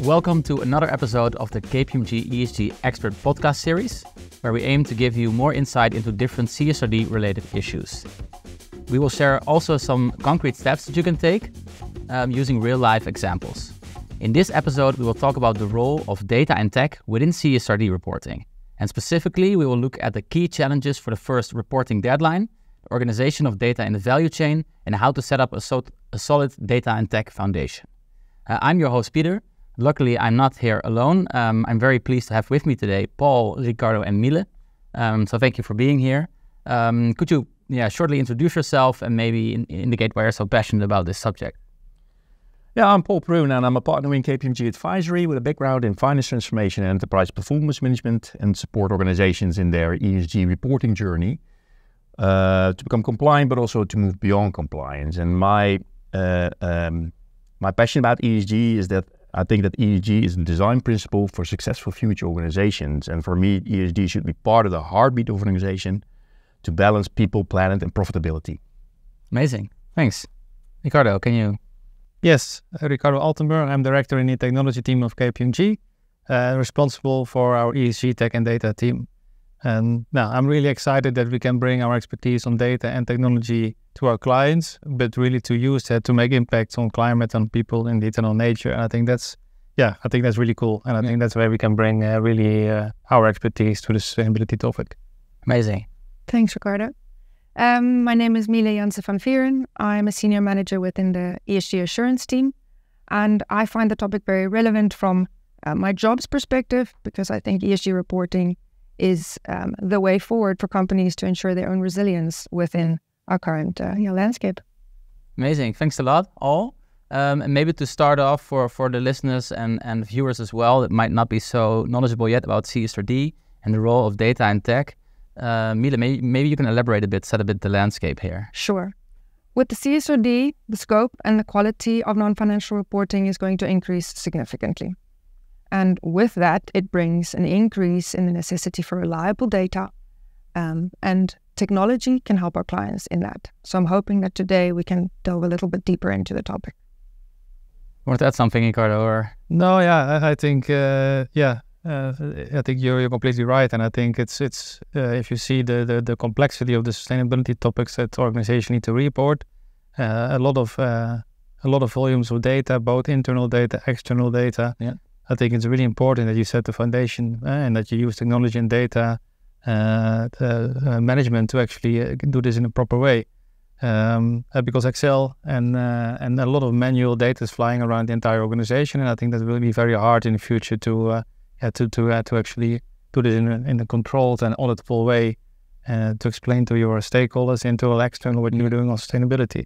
Welcome to another episode of the KPMG ESG Expert Podcast Series, where we aim to give you more insight into different CSRD-related issues. We will share also some concrete steps that you can take using real-life examples. In this episode, we will talk about the role of data and tech within CSRD reporting. And specifically, we will look at the key challenges for the first reporting deadline, the organization of data in the value chain, and how to set up a solid data and tech foundation. I'm your host, Pieter. Luckily, I'm not here alone. I'm very pleased to have with me today Paul, Riccardo, and Miele. So thank you for being here. Could you shortly introduce yourself and maybe indicate why you're so passionate about this subject? Yeah, I'm Paul Pieroen and I'm a partner in KPMG Advisory with a background in finance transformation and enterprise performance management and support organizations in their ESG reporting journey to become compliant, but also to move beyond compliance. And my passion about ESG is that I think that ESG is the design principle for successful future organizations. And for me, ESG should be part of the heartbeat of an organization to balance people, planet, and profitability. Amazing. Thanks. Riccardo, can you? Yes, Riccardo Altenburg. I'm director in the technology team of KPMG, responsible for our ESG tech and data team. And now I'm really excited that we can bring our expertise on data and technology to our clients, but really to use that to make impacts on climate, on people, indeed, and on nature. And I think that's really cool. And I think that's where we can bring our expertise to the sustainability topic. Amazing. Thanks, Riccardo. My name is Miele Janse van Vuuren. I'm a senior manager within the ESG Assurance team. And I find the topic very relevant from my job's perspective, because I think ESG reporting is the way forward for companies to ensure their own resilience within our current landscape. Amazing. Thanks a lot, all. And maybe to start off for the listeners and viewers as well that might not be so knowledgeable yet about CSRD and the role of data and tech, Miele, maybe you can elaborate a bit, set a bit the landscape here. Sure. With the CSRD, the scope and the quality of non-financial reporting is going to increase significantly. And with that, it brings an increase in the necessity for reliable data, and technology can help our clients in that. So I'm hoping that today we can delve a little bit deeper into the topic. Want to add something, Riccardo? Or? No, yeah, I think I think you're completely right, and I think it's if you see the complexity of the sustainability topics that organizations need to report, a lot of volumes of data, both internal data, external data. Yeah. I think it's really important that you set the foundation and that you use technology and data management to actually do this in a proper way. Because Excel and a lot of manual data is flying around the entire organization, and I think that will be very hard in the future to actually do this in a controlled and auditable way to explain to your stakeholders, internal, external, what you're doing on sustainability.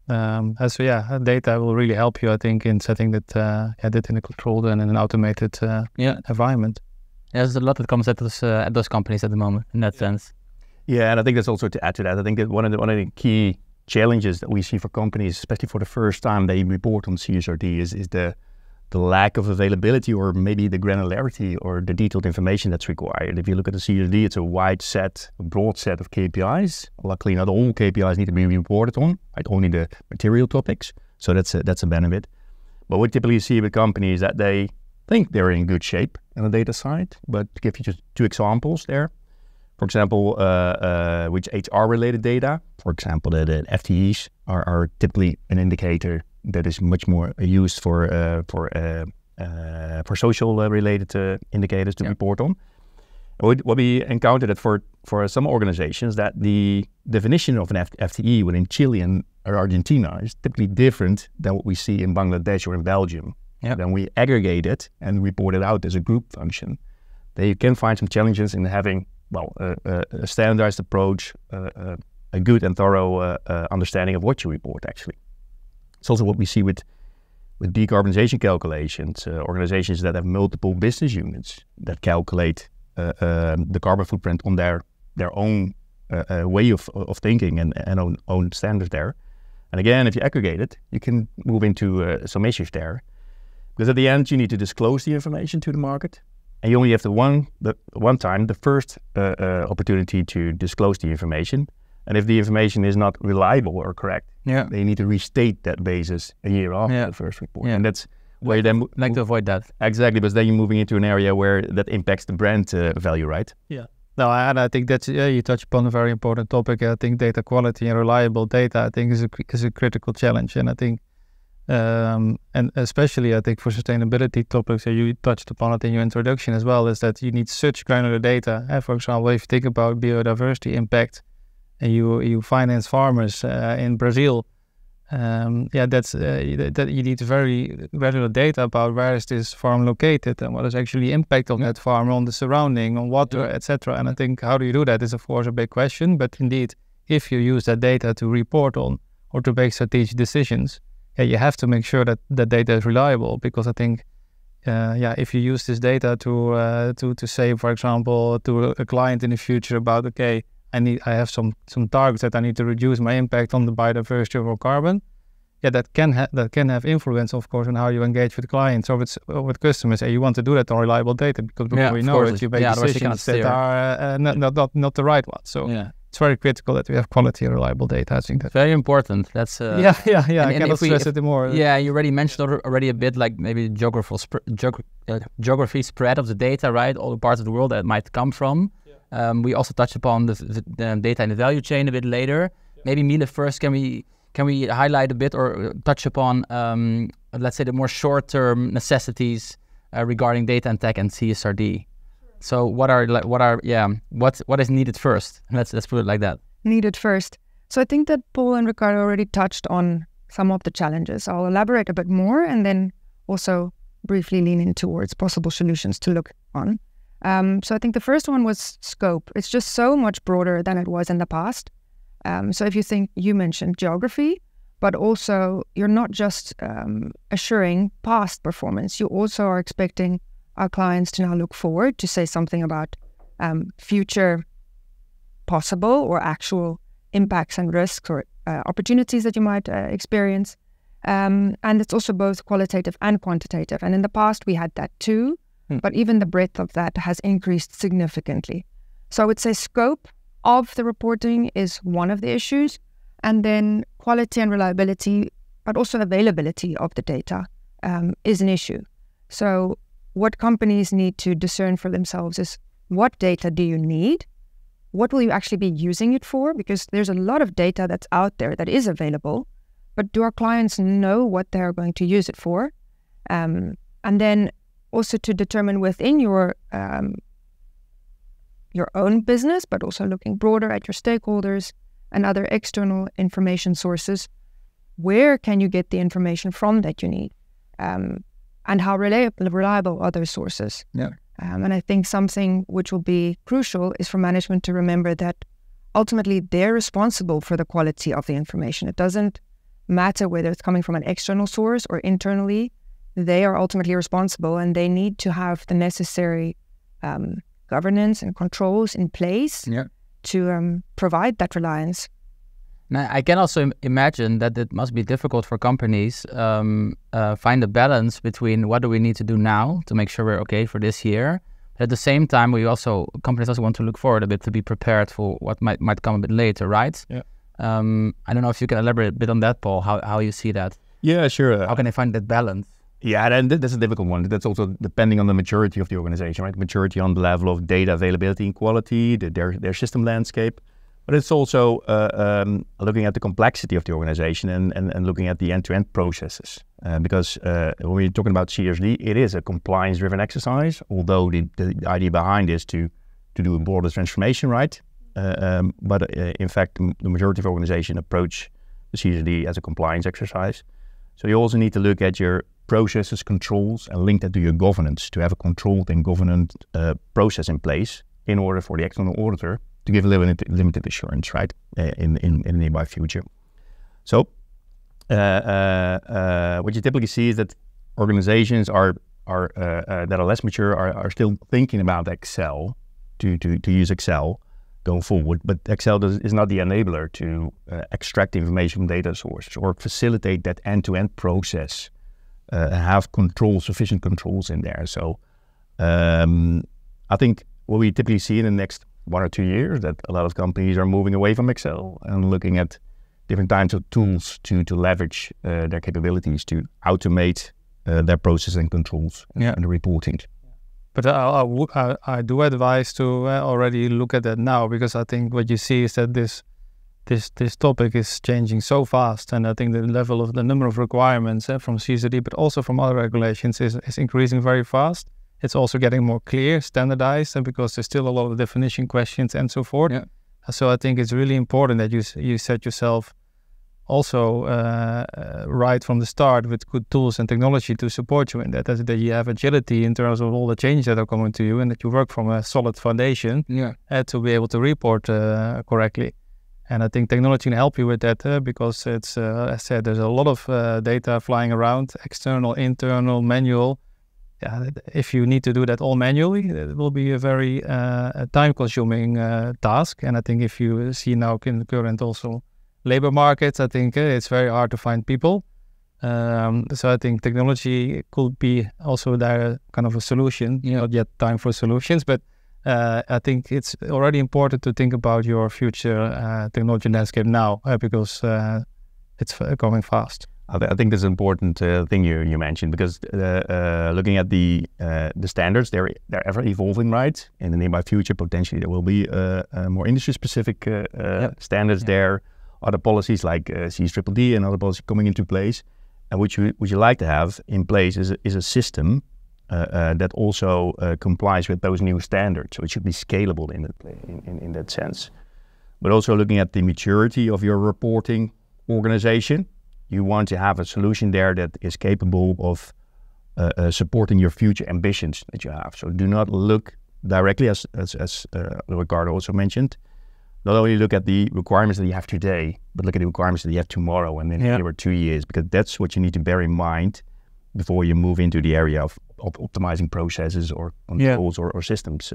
Data will really help you, I think, in setting that in a controlled and in an automated environment. Yeah, there's a lot that comes at those companies at the moment in that sense. Yeah, and I think that's also to add to that. I think that one of the key challenges that we see for companies, especially for the first time they report on CSRD, is the lack of availability or maybe the granularity or the detailed information that's required. If you look at the CSRD, it's a broad set of KPIs. Luckily, not all KPIs need to be reported on, right? Only the material topics. So that's a benefit. But what typically see with companies is that they think they're in good shape on the data side. But to give you just two examples there. For example, which HR-related data, for example, the FTEs are typically an indicator that is much more used for social-related indicators to report on. What we encountered that for some organizations that the definition of an FTE within Chile or Argentina is typically different than what we see in Bangladesh or in Belgium. Yep. Then we aggregate it and report it out as a group function. There you can find some challenges in having a standardized approach, a good and thorough understanding of what you report actually. It's also what we see with decarbonization calculations, organizations that have multiple business units that calculate the carbon footprint on their own way of thinking and own standards there. And again, if you aggregate it, you can move into some issues there. Because at the end, you need to disclose the information to the market. And you only have the one time, the first opportunity to disclose the information. And if the information is not reliable or correct, they need to restate that basis a year after the first report. Yeah. And that's where you then like to avoid that. Exactly, because then you're moving into an area where that impacts the brand value, right? Yeah. No, and I think that's you touch upon a very important topic. I think data quality and reliable data, I think, is a critical challenge, and I think, and especially I think for sustainability topics, you touched upon it in your introduction as well, is that you need such granular data. For example, if you think about biodiversity impact, and you finance farmers in Brazil. That you need very granular data about where is this farm located and what is actually the impact of that farm on the surrounding, on water, etc. And I think how do you do that is of course a big question, but indeed, if you use that data to report on or to make strategic decisions, you have to make sure that the data is reliable, because I think, if you use this data to say, for example, to a client in the future about, okay, I have some targets that I need to reduce my impact on the biodiversity or carbon. That can have influence, of course, on how you engage with clients or with customers. And you want to do that on reliable data, because before you know it, you make decisions that are not the right ones. So it's very critical that we have quality and reliable data. I think that's very important. That's I cannot stress it more. Yeah, you already mentioned already a bit, like maybe geography spread of the data, right? All the parts of the world that it might come from. We also touched upon the data in the value chain a bit later. Maybe Miele first, can we highlight a bit or touch upon, let's say, the more short-term necessities regarding data and tech and CSRD? So what is needed first? Let's put it like that. Needed first. So I think that Paul and Riccardo already touched on some of the challenges. I'll elaborate a bit more and then also briefly lean in towards possible solutions to look on. So I think the first one was scope. It's just so much broader than it was in the past. So if you think, you mentioned geography, but also you're not just assuring past performance, you also are expecting our clients to now look forward to say something about future possible or actual impacts and risks or opportunities that you might experience. And it's also both qualitative and quantitative. And in the past we had that too. But even the breadth of that has increased significantly. So I would say scope of the reporting is one of the issues, and then quality and reliability, but also availability of the data is an issue. So what companies need to discern for themselves is, what data do you need? What will you actually be using it for? Because there's a lot of data that's out there that is available, but do our clients know what they're going to use it for? And then also to determine within your own business, but also looking broader at your stakeholders and other external information sources, where can you get the information from that you need, and how reliable are those sources? And I think something which will be crucial is for management to remember that ultimately they're responsible for the quality of the information. It doesn't matter whether it's coming from an external source or internally. They are ultimately responsible, and they need to have the necessary governance and controls in place to provide that reliance. Now, I can also imagine that it must be difficult for companies find a balance between what do we need to do now to make sure we're okay for this year. But at the same time, companies also want to look forward a bit to be prepared for what might come a bit later, right? I don't know if you can elaborate a bit on that, Paul, how you see that. Yeah, sure. How can they find that balance? Yeah, and that's a difficult one. That's also depending on the maturity of the organization, right? Maturity on the level of data availability and quality, their system landscape. But it's also looking at the complexity of the organization and looking at the end-to-end processes. Because when we're talking about CSRD, it is a compliance-driven exercise, although the idea behind is to do a broader transformation, right? But in fact, the majority of organizations approach the CSRD as a compliance exercise. So you also need to look at your processes, controls, and link that to your governance to have a controlled and governed process in place in order for the external auditor to give a limited assurance, right, in the nearby future. So what you typically see is that organizations that are less mature are still thinking about Excel to use Excel going forward, but Excel is not the enabler to extract information from data sources or facilitate that end-to-end process. Have sufficient controls in there. So I think what we typically see in the next 1 or 2 years that a lot of companies are moving away from Excel and looking at different types of tools to leverage their capabilities to automate their process and controls and the reporting. But I do advise to already look at that now, because I think what you see is that this topic is changing so fast, and I think the number of requirements from CSRD, but also from other regulations, is increasing very fast. It's also getting more clear, standardized, and because there's still a lot of definition questions and so forth. Yeah. So I think it's really important that you set yourself also right from the start with good tools and technology to support you in that you have agility in terms of all the changes that are coming to you, and that you work from a solid foundation to be able to report correctly. And I think technology can help you with that because it's, as I said, there's a lot of data flying around, external, internal, manual. If you need to do that all manually, it will be a very time-consuming task. And I think if you see now in the current also labor markets, I think it's very hard to find people. So I think technology could be also there kind of a solution. Not yet time for solutions, but I think it's already important to think about your future technology landscape now because it's going fast. I think this is an important thing you mentioned, because looking at the standards, they're ever evolving, right? In the nearby future, potentially there will be more industry-specific standards there. Other policies like CSRD and other policies coming into place. And what you like to have in place is a system that also complies with those new standards. So it should be scalable in that sense. But also looking at the maturity of your reporting organization, you want to have a solution there that is capable of supporting your future ambitions that you have. So do not look directly, as Riccardo also mentioned, not only look at the requirements that you have today, but look at the requirements that you have tomorrow and then here or 2 years, because that's what you need to bear in mind before you move into the area of optimizing processes or controls or systems.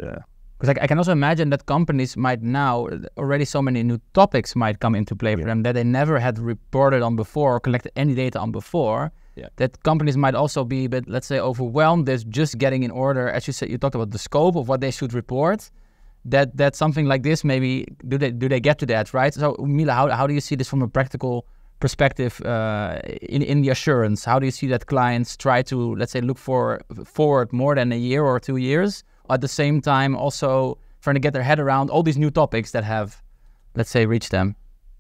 Because I can also imagine that companies might now, already so many new topics might come into play for them that they never had reported on before or collected any data on before. That companies might also be a bit, let's say, overwhelmed with just getting in order. As you said, you talked about the scope of what they should report. That something like this, maybe, do they get to that, right? So Miele, how do you see this from a practical perspective in the assurance? How do you see that clients try to, let's say, look forward more than a year or 2 years, at the same time also trying to get their head around all these new topics that have, let's say, reached them?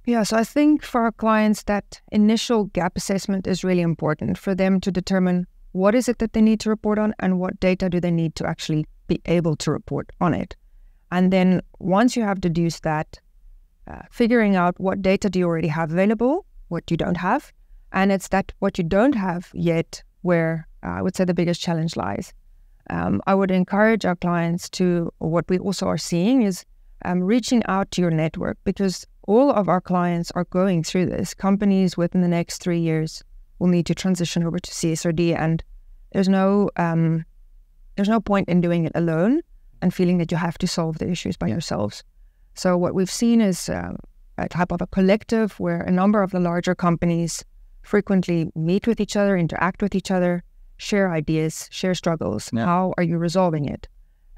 Yeah, so I think for our clients that initial gap assessment is really important for them to determine what is it that they need to report on and what data do they need to actually be able to report on it. And then once you have deduced that, figuring out what data do you already have available, what you don't have, and it's that what you don't have yet where I would say the biggest challenge lies. I would encourage our clients to, or what we also are seeing is reaching out to your network, because all of our clients are going through this. Companies within the next 3 years will need to transition over to CSRD, and there's no point in doing it alone and feeling that you have to solve the issues by yourselves. So what we've seen is a type of a collective where a number of the larger companies frequently meet with each other, interact with each other, share ideas, share struggles. How are you resolving it?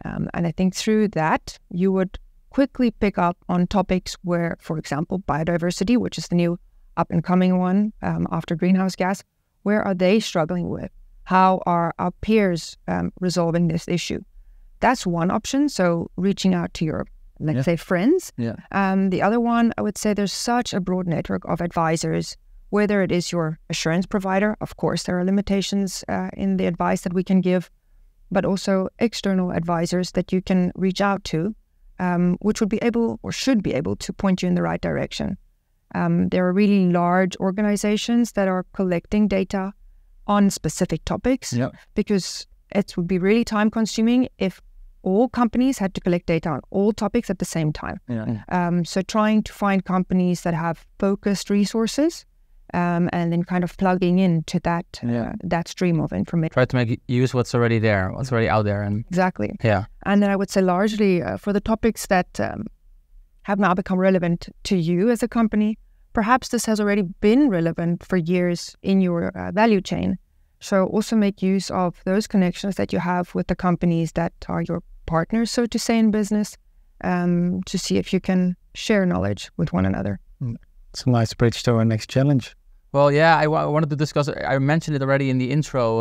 And I think through that, you would quickly pick up on topics where, for example, biodiversity, which is the new up-and-coming one after greenhouse gas, where are they struggling with? How are our peers resolving this issue? That's one option. So reaching out to your, let's say, friends. The other one, I would say there's such a broad network of advisors, whether it is your assurance provider. Of course, there are limitations in the advice that we can give, but also external advisors that you can reach out to, which would be able or should be able to point you in the right direction. There are really large organizations that are collecting data on specific topics because it would be really time consuming if all companies had to collect data on all topics at the same time. So trying to find companies that have focused resources and then kind of plugging into that that stream of information. Try to make use what's already there, what's already out there. And exactly. And then I would say largely for the topics that have now become relevant to you as a company, perhaps this has already been relevant for years in your value chain. So also make use of those connections that you have with the companies that are your partners, so to say, in business, to see if you can share knowledge with one another. It's a nice bridge to our next challenge. Well, yeah, I wanted to discuss, I mentioned it already in the intro,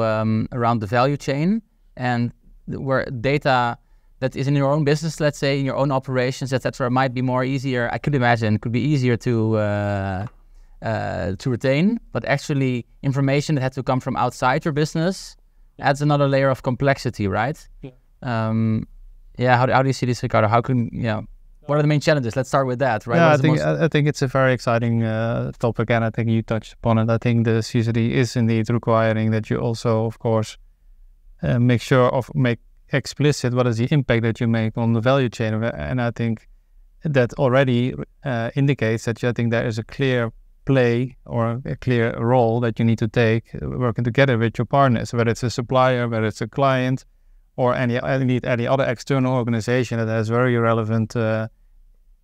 around the value chain, and where data that is in your own business, let's say, in your own operations, etc., might be more easier. I could imagine could be easier to retain, but actually information that had to come from outside your business adds another layer of complexity, right? Yeah. How do you see this, Riccardo? What are the main challenges? Let's start with that, right? Yeah, I think it's a very exciting topic, and I think you touched upon it. I think the CSRD is indeed requiring that you also, of course, make explicit what is the impact that you make on the value chain. And I think that already indicates that I think there is a clear play or a clear role that you need to take working together with your partners, whether it's a supplier, whether it's a client, or any other external organization that has very relevant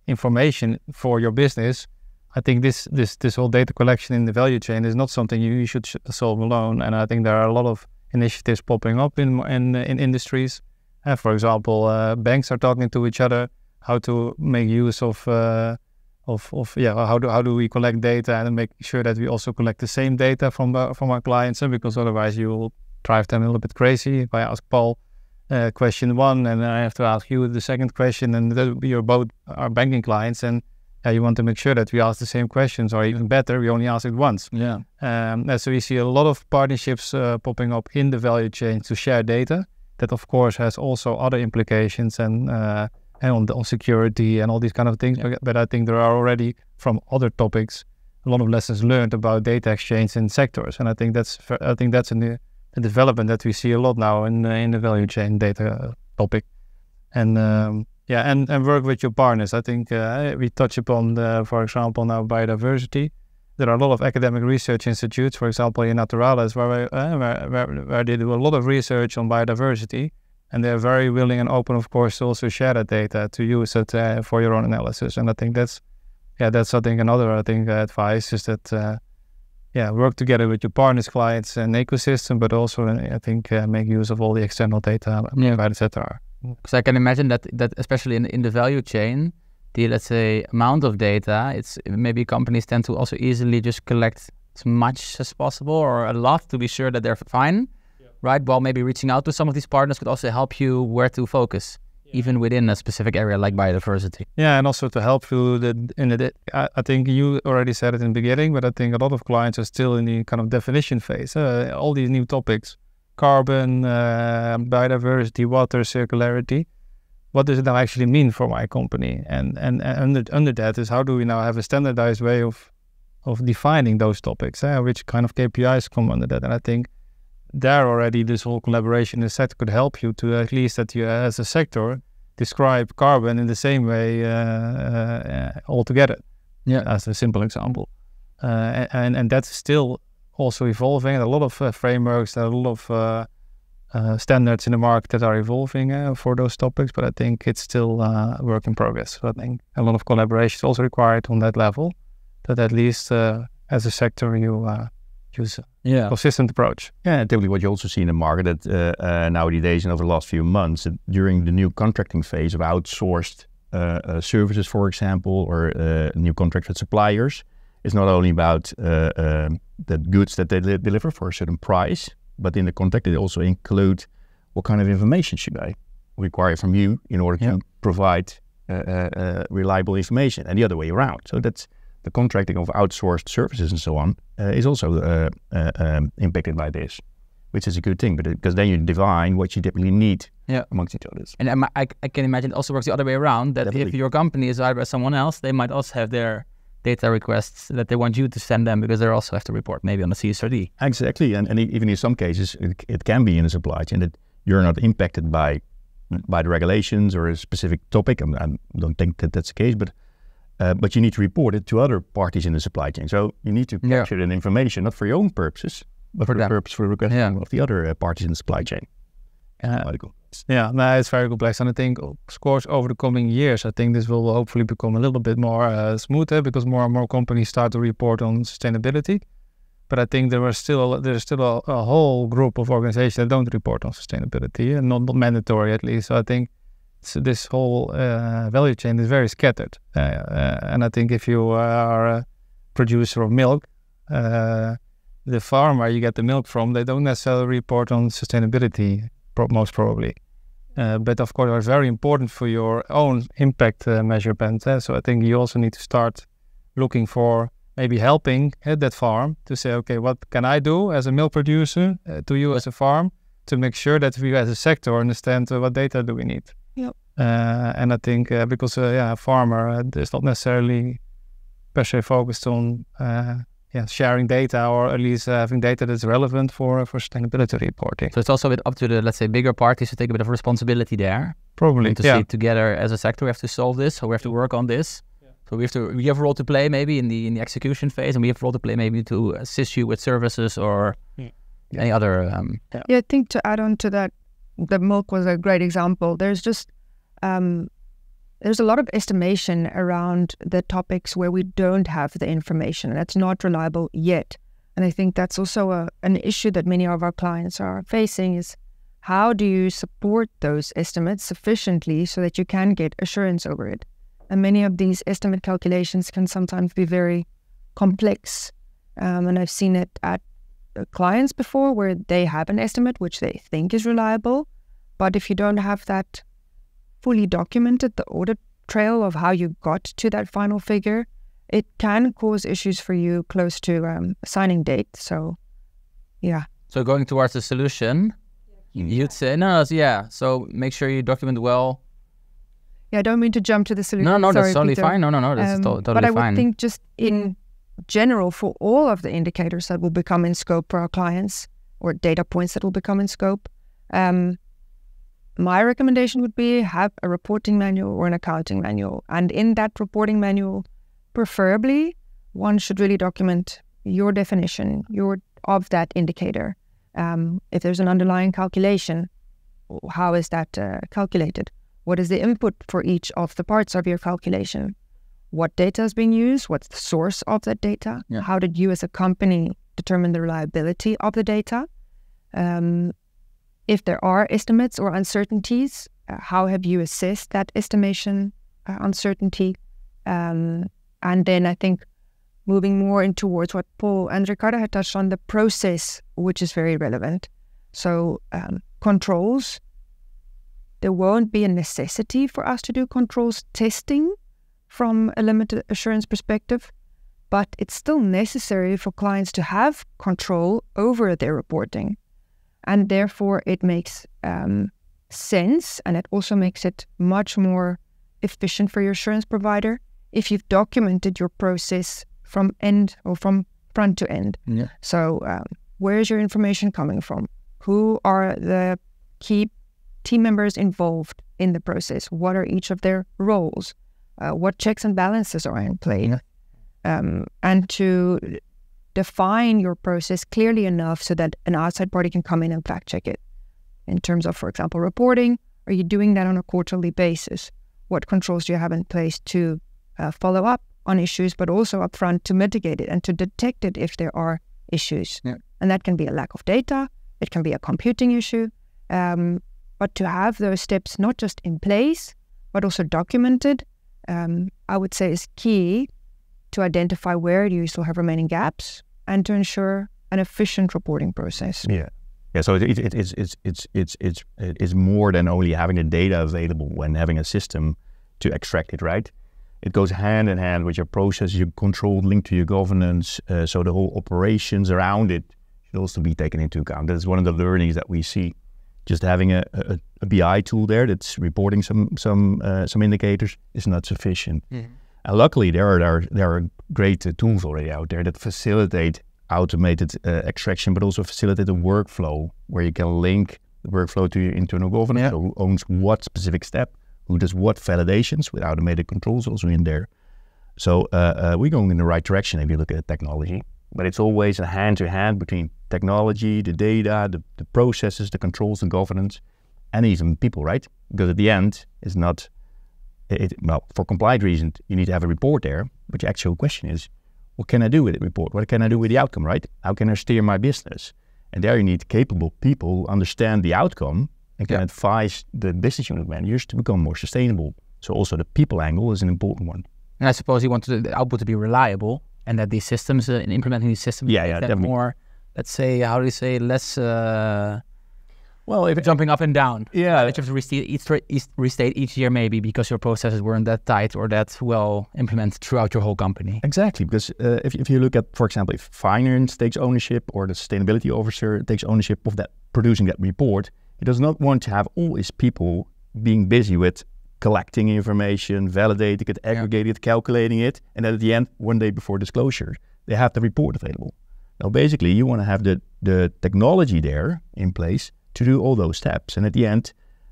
information for your business. I think this whole data collection in the value chain is not something you should solve alone. And I think there are a lot of initiatives popping up in industries. For example, banks are talking to each other how to make use of how do we collect data and make sure that we also collect the same data from our clients, because otherwise you will drive them a little bit crazy. If I ask Paul question one, and I have to ask you the second question, and you're both our banking clients, and you want to make sure that we ask the same questions, or even better, we only ask it once. So we see a lot of partnerships popping up in the value chain to share data. That of course has also other implications and on security and all these kind of things. But I think there are already from other topics a lot of lessons learned about data exchange in sectors, and I think that's a development that we see a lot now in the value chain data topic, and work with your partners. I think we touch upon, for example, now biodiversity. There are a lot of academic research institutes, for example, in Naturalis, where they do a lot of research on biodiversity, and they're very willing and open, of course, to also share that data to use it for your own analysis. And I think that's I think another advice is that. Work together with your partners, clients, and ecosystem, but also I think make use of all the external data providers that are. Because I can imagine that especially in the value chain, the, let's say, amount of data, it's maybe companies tend to also easily just collect as much as possible or a lot to be sure that they're fine, right? While maybe reaching out to some of these partners could also help you where to focus. Even within a specific area like biodiversity. Yeah, and also to help you I think you already said it in the beginning, but I think a lot of clients are still in the kind of definition phase. All these new topics, carbon, biodiversity, water, circularity. What does it now actually mean for my company? And under that is how do we now have a standardized way of defining those topics? Which kind of KPIs come under that? And I think there already this whole collaboration in the sector could help you to at least that you as a sector describe carbon in the same way altogether. As a simple example. And that's still also evolving. A lot of frameworks, a lot of standards in the market that are evolving for those topics, but I think it's still a work in progress. So I think a lot of collaboration is also required on that level, that at least as a sector you use a consistent approach. Yeah, typically what you also see in the market that nowadays and over the last few months, during the new contracting phase of outsourced services, for example, or new contracts with suppliers, it's not only about the goods that they deliver for a certain price, but in the contract they also include what kind of information should I require from you in order to provide reliable information, and the other way around. So that's the contracting of outsourced services and so on is also impacted by this, which is a good thing, because then you define what you typically need amongst each other. And I can imagine it also works the other way around, that if your company is hired by someone else, they might also have their data requests that they want you to send them because they also have to report maybe on the CSRD. Exactly, and even in some cases, it can be in a supply chain that you're not impacted by the regulations or a specific topic. I don't think that that's the case, but you need to report it to other parties in the supply chain. So you need to capture that information, not for your own purposes, but for the purpose for requesting of the other parties in the supply chain. It's very complex. And I think, of course, over the coming years, I think this will hopefully become a little bit more smoother because more and more companies start to report on sustainability. But I think there's still a whole group of organizations that don't report on sustainability, and not mandatory at least. So I think this whole value chain is very scattered. And I think if you are a producer of milk, the farm where you get the milk from, they don't necessarily report on sustainability, most probably. But of course, are very important for your own impact measurement. So I think you also need to start looking for maybe helping at that farm to say, okay, what can I do as a milk producer to you as a farm to make sure that we as a sector understand what data do we need. Yep. And I think because a farmer is not necessarily per se focused on sharing data, or at least having data that's relevant for sustainability reporting. So it's also a bit up to the, let's say, bigger parties to take a bit of responsibility there. Probably, and to see together as a sector, we have to solve this, so we have to work on this. So we have a role to play maybe in the execution phase, and we have a role to play maybe to assist you with services or any other. I think to add on to that, the milk was a great example. There's just there's a lot of estimation around the topics where we don't have the information, and that's not reliable yet. And I think that's also an issue that many of our clients are facing is how do you support those estimates sufficiently so that you can get assurance over it? And many of these estimate calculations can sometimes be very complex. And I've seen it at clients before where they have an estimate which they think is reliable, but if you don't have that fully documented, the audit trail of how you got to that final figure, it can cause issues for you close to signing date. So, yeah. So going towards the solution, you'd say, so make sure you document well. Yeah, I don't mean to jump to the solution. No, Sorry, that's totally Pieter. fine. No, that's totally fine. But I would think just in general, for all of the indicators that will become in scope for our clients, or data points that will become in scope, my recommendation would be have a reporting manual or an accounting manual. And in that reporting manual, preferably, one should really document your definition of that indicator. If there's an underlying calculation, how is that calculated? What is the input for each of the parts of your calculation? What data is being used? What's the source of that data? Yeah. How did you as a company determine the reliability of the data? If there are estimates or uncertainties, how have you assessed that estimation uncertainty? And then I think moving more in towards what Paul and Riccardo had touched on, the process, which is very relevant. So controls, there won't be a necessity for us to do controls testing from a limited assurance perspective, but it's still necessary for clients to have control over their reporting. And therefore, it makes sense, and it also makes it much more efficient for your assurance provider if you've documented your process from end or from front to end. Yeah. So where is your information coming from? Who are the key team members involved in the process? What are each of their roles? What checks and balances are in play? Yeah. And to define your process clearly enough so that an outside party can come in and fact check it. In terms of, for example, reporting, are you doing that on a quarterly basis? What controls do you have in place to follow up on issues, but also upfront to mitigate it and to detect it if there are issues? Yeah. And that can be a lack of data, it can be a computing issue, but to have those steps not just in place, but also documented, I would say is key to identify where do you still have remaining gaps and to ensure an efficient reporting process. Yeah. So it's more than only having the data available and having a system to extract it, right? It goes hand in hand with your process, your control linked to your governance. So the whole operations around it should also be taken into account. That is one of the learnings that we see. Just having a BI tool there that's reporting some indicators is not sufficient. Mm-hmm. And luckily, there are great tools already out there that facilitate automated extraction, but also facilitate a workflow where you can link the workflow to your internal governance. Yeah. So who owns what specific step, who does what validations with automated controls also in there. So we're going in the right direction if you look at technology, but it's always a hand-to-hand between technology, the data, the processes, the controls, the governance, and even people, right? Because at the end, it's not... Well, for compliance reasons, you need to have a report there, but the actual question is, what can I do with the report? What can I do with the outcome, right? How can I steer my business? And there you need capable people who understand the outcome and can advise the business unit managers to become more sustainable. So also the people angle is an important one. And I suppose you want the output to be reliable. And that these systems, in implementing these systems, that more, let's say, how do you say, less... well, if jumping up and down. Yeah. That you have to restate each year maybe because your processes weren't that tight or that well implemented throughout your whole company. Exactly, because if you look at, for example, if finance takes ownership or the sustainability officer takes ownership of that, producing that report, he does not want to have all his people being busy with collecting information, validating it, aggregating it, calculating it, and then at the end, one day before disclosure, they have the report available. Now, basically, you want to have the technology there in place to do all those steps, and at the end,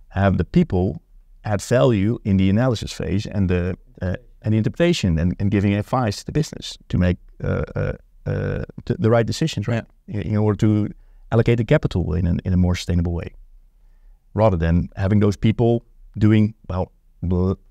have the people add value in the analysis phase and the interpretation and giving advice to the business to make the right decisions, right? In order to allocate the capital in a more sustainable way, rather than having those people doing, well,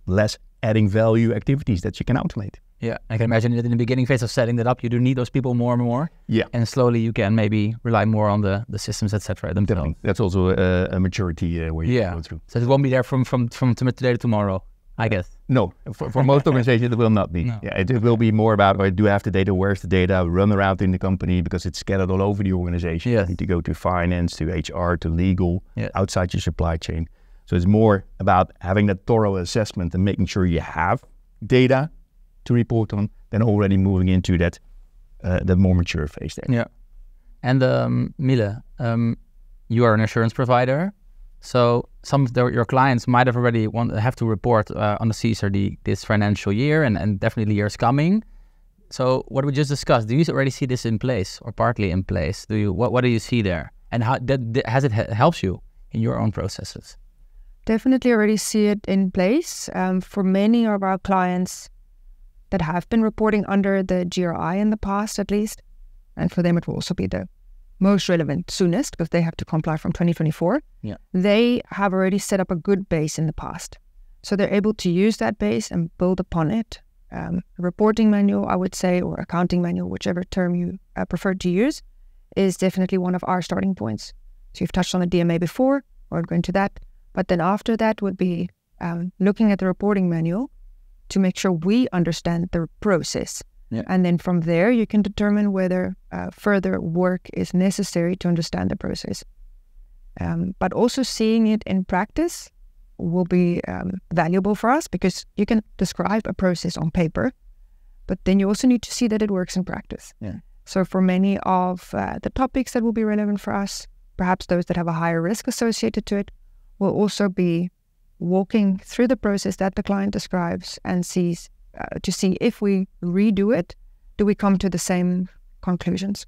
less adding value activities that you can automate. Yeah, I can imagine that in the beginning phase of setting that up, you do need those people more and more. Yeah. And slowly you can maybe rely more on the systems, etc. themselves. That's also a maturity where you go through. So it won't be there from today to tomorrow, I guess. No, for most organizations it will not be. No. Yeah, it will be more about, do I have the data, where's the data, run around in the company because it's scattered all over the organization. Yes. You need to go to finance, to HR, to legal, yes. outside your supply chain. So it's more about having that thorough assessment and making sure you have data to report on than already moving into that more mature phase there. Yeah. And Miele, you are an assurance provider. So some of your clients might have already have to report on the CSRD this financial year and definitely years coming. So what we just discussed, do you already see this in place or partly in place? What do you see there? And how has it helps you in your own processes? Definitely already see it in place. For many of our clients that have been reporting under the GRI in the past, at least, and for them it will also be the most relevant soonest because they have to comply from 2024. Yeah. They have already set up a good base in the past. So they're able to use that base and build upon it. A reporting manual, I would say, or accounting manual, whichever term you prefer to use, is definitely one of our starting points. So you've touched on the DMA before, or go into that. But then after that would be looking at the reporting manual to make sure we understand the process. Yeah. And then from there, you can determine whether further work is necessary to understand the process. But also seeing it in practice will be valuable for us because you can describe a process on paper, but then you also need to see that it works in practice. Yeah. So for many of the topics that will be relevant for us, perhaps those that have a higher risk associated to it, will also be walking through the process that the client describes and sees to see if we redo it, do we come to the same conclusions?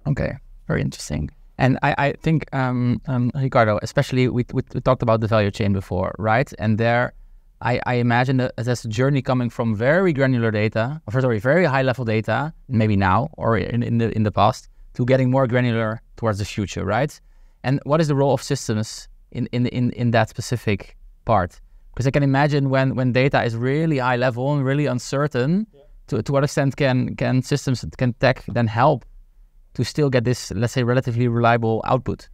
Okay, very interesting. And I think, Riccardo, especially we talked about the value chain before, right? And there, I imagine that there's a journey coming from very granular data, or sorry, very high level data, maybe now or in the past, to getting more granular towards the future, right? And what is the role of systems in that specific part? Because I can imagine when data is really high level and really uncertain, to what extent can systems, can tech then help to still get this, let's say, relatively reliable output?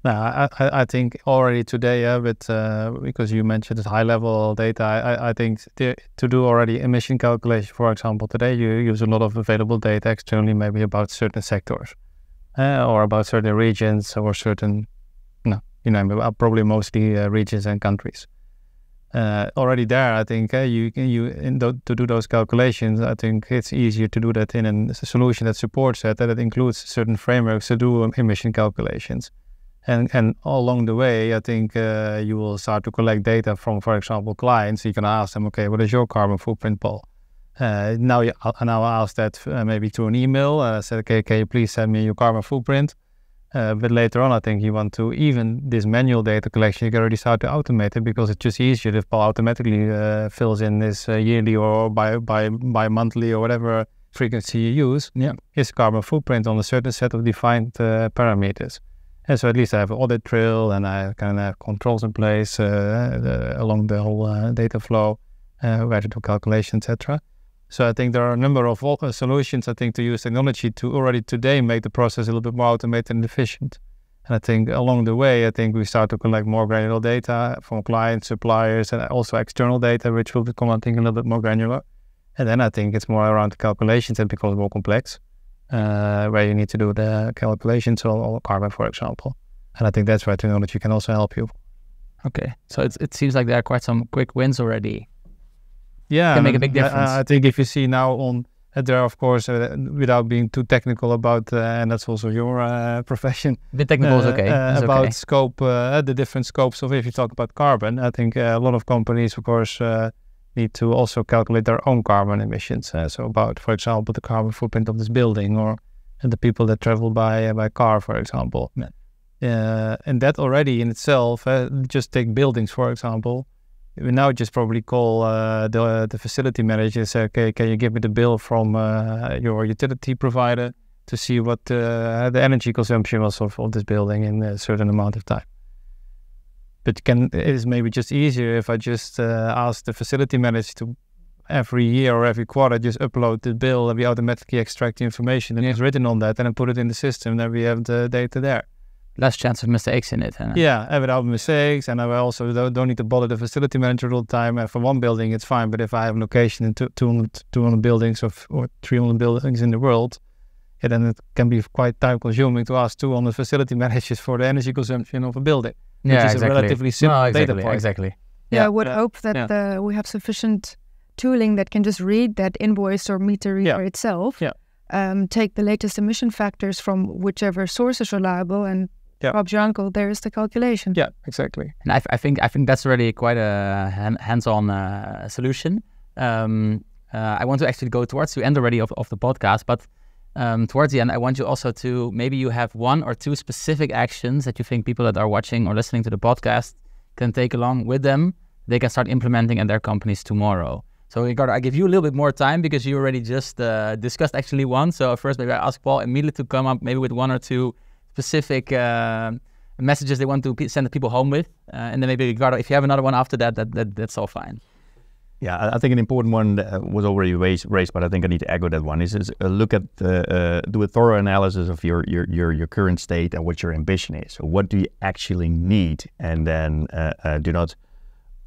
No, I think already today, because you mentioned this high level data, I think to do already emission calculation, for example, today you use a lot of available data externally, maybe about certain sectors or about certain regions or certain, probably mostly regions and countries. Already there, I think to do those calculations, I think it's easier to do that in a solution that supports that it includes certain frameworks to do emission calculations. And all along the way, I think you will start to collect data from, for example, clients. You can ask them, okay, what is your carbon footprint, Paul? Now I ask that maybe through an email. I said, okay, can you please send me your carbon footprint? But later on, I think you want to, even this manual data collection, you can already start to automate it because it's just easier if Paul automatically fills in this yearly or by monthly or whatever frequency you use, his carbon footprint on a certain set of defined parameters. And so at least I have an audit trail and I can have controls in place along the whole data flow, where to do calculations, etc. So I think there are a number of solutions, I think, to use technology to already today make the process a little bit more automated and efficient. And I think along the way, I think we start to collect more granular data from clients, suppliers, and also external data, which will become, I think, a little bit more granular. And then I think it's more around the calculations that becomes more complex, where you need to do the calculations on carbon, for example. And I think that's where technology can also help you. Okay, so it seems like there are quite some quick wins already. Yeah, can make a big difference. I think if you see now on there are, of course, without being too technical about, and that's also your profession. The technical is okay. About scope, the different scopes of if you talk about carbon. I think a lot of companies, of course, need to also calculate their own carbon emissions. So about, for example, the carbon footprint of this building, or the people that travel by car, for example. Yeah. And that already in itself, just take buildings, for example. We now just probably call the facility manager and say, okay, can you give me the bill from your utility provider to see what the energy consumption was of this building in a certain amount of time. But it is maybe just easier if I just ask the facility manager to every year or every quarter just upload the bill, and we automatically extract the information and it's written on that, and then put it in the system, then we have the data there. Less chance of mistakes in it. Yeah, and without mistakes, and I also don't need to bother the facility manager all the time. And for one building, it's fine, but if I have a location in 200 buildings or 300 buildings in the world, then it can be quite time-consuming to ask 200 facility managers for the energy consumption of a building, which is a relatively simple data point. Exactly. Yeah, I would hope that we have sufficient tooling that can just read that invoice or meter reader itself, take the latest emission factors from whichever source is reliable, and Bob's your uncle, there is the calculation. Yeah, exactly. And I think that's already quite a hands-on solution. I want to actually go towards the end already of the podcast, but towards the end, I want you also to, maybe you have one or two specific actions that you think people that are watching or listening to the podcast can take along with them. They can start implementing in their companies tomorrow. So Riccardo, I give you a little bit more time because you already just discussed actually one. So first, maybe I ask Paul and Miele to come up maybe with one or two specific messages they want to send the people home with. And then maybe Riccardo, if you have another one after that's all fine. Yeah, I think an important one that was already raised, but I think I need to echo that one is look at do a thorough analysis of your current state and what your ambition is. So what do you actually need? And then do not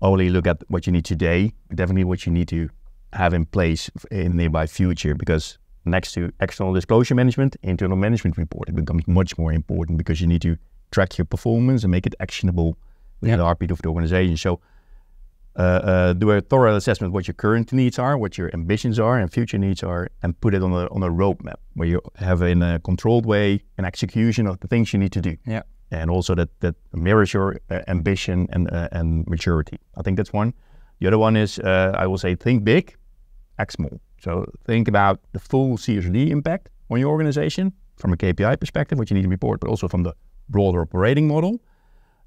only look at what you need today, but definitely what you need to have in place in nearby future, because next to external disclosure management, internal management reporting becomes much more important because you need to track your performance and make it actionable within the heartbeat of the organization. So do a thorough assessment of what your current needs are, what your ambitions are and future needs are, and put it on a roadmap where you have in a controlled way an execution of the things you need to do. Yeah. And also that mirrors your ambition and maturity. I think that's one. The other one is, I will say, think big, act small. So think about the full CSRD impact on your organization from a KPI perspective, what you need to report, but also from the broader operating model.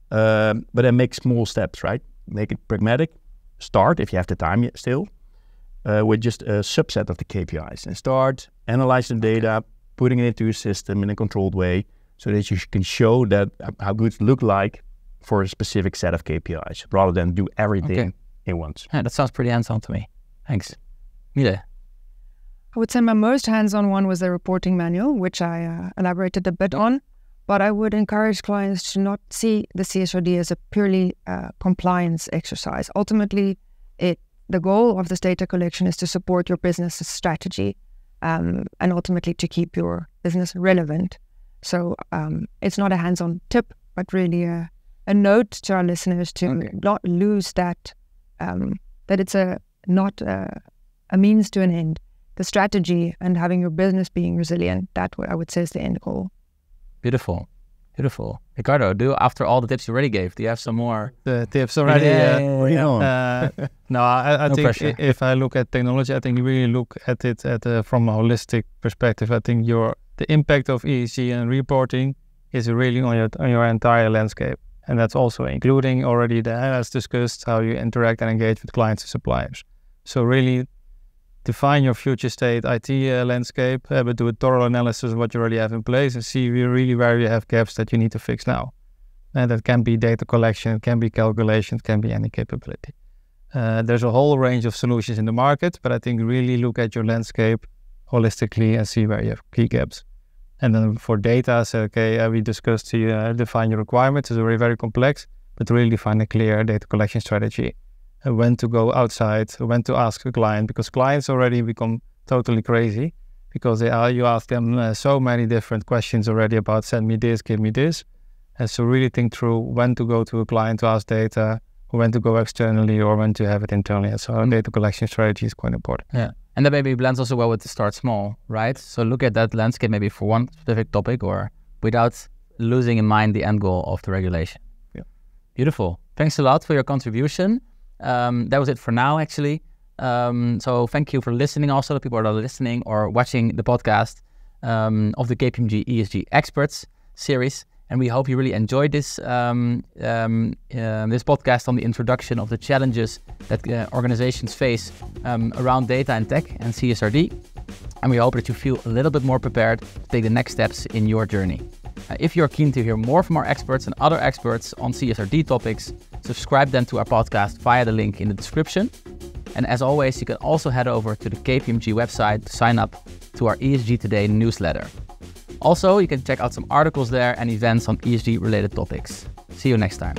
But then make small steps, right? Make it pragmatic. Start, if you have the time yet still, with just a subset of the KPIs, and start analyzing data, putting it into a system in a controlled way so that you can show that how good it look like for a specific set of KPIs rather than do everything in once. Yeah, that sounds pretty hands-on to me. Thanks. Miele? I would say my most hands-on one was the reporting manual, which I elaborated a bit on, but I would encourage clients to not see the CSRD as a purely compliance exercise. Ultimately, the goal of this data collection is to support your business strategy and ultimately to keep your business relevant. So it's not a hands-on tip, but really a note to our listeners to not lose that it's not a means to an end. The strategy and having your business being resilient, that I would say is the end goal. Beautiful. Riccardo, after all the tips you already gave, do you have some more? The tips already? No, I think pressure. If I look at technology, I think you really look at it from a holistic perspective. I think the impact of ESG and reporting is really on your entire landscape. And that's also including already as discussed, how you interact and engage with clients and suppliers. So really define your future state IT landscape, but do a thorough analysis of what you already have in place and see really where you have gaps that you need to fix now. And that can be data collection, it can be calculation, it can be any capability. There's a whole range of solutions in the market, but I think really look at your landscape holistically and see where you have key gaps. And then for data, say, we discussed to define your requirements. It's very, very complex, but really define a clear data collection strategy when to go outside, when to ask a client, because clients already become totally crazy because you ask them so many different questions already about send me this, give me this. And so really think through when to go to a client to ask data, when to go externally or when to have it internally. And so our data collection strategy is quite important. Yeah. And that maybe blends also well with the start small, right? So look at that landscape maybe for one specific topic or without losing in mind the end goal of the regulation. Yeah. Beautiful. Thanks a lot for your contribution. That was it for now, actually. So thank you for listening also, the people that are listening or watching the podcast of the KPMG ESG Experts series. And we hope you really enjoyed this this podcast on the introduction of the challenges that organizations face around data and tech and CSRD. And we hope that you feel a little bit more prepared to take the next steps in your journey. If you're keen to hear more from our experts and other experts on CSRD topics, subscribe then to our podcast via the link in the description. And as always, you can also head over to the KPMG website to sign up to our ESG Today newsletter. Also, you can check out some articles there and events on ESG related topics. See you next time.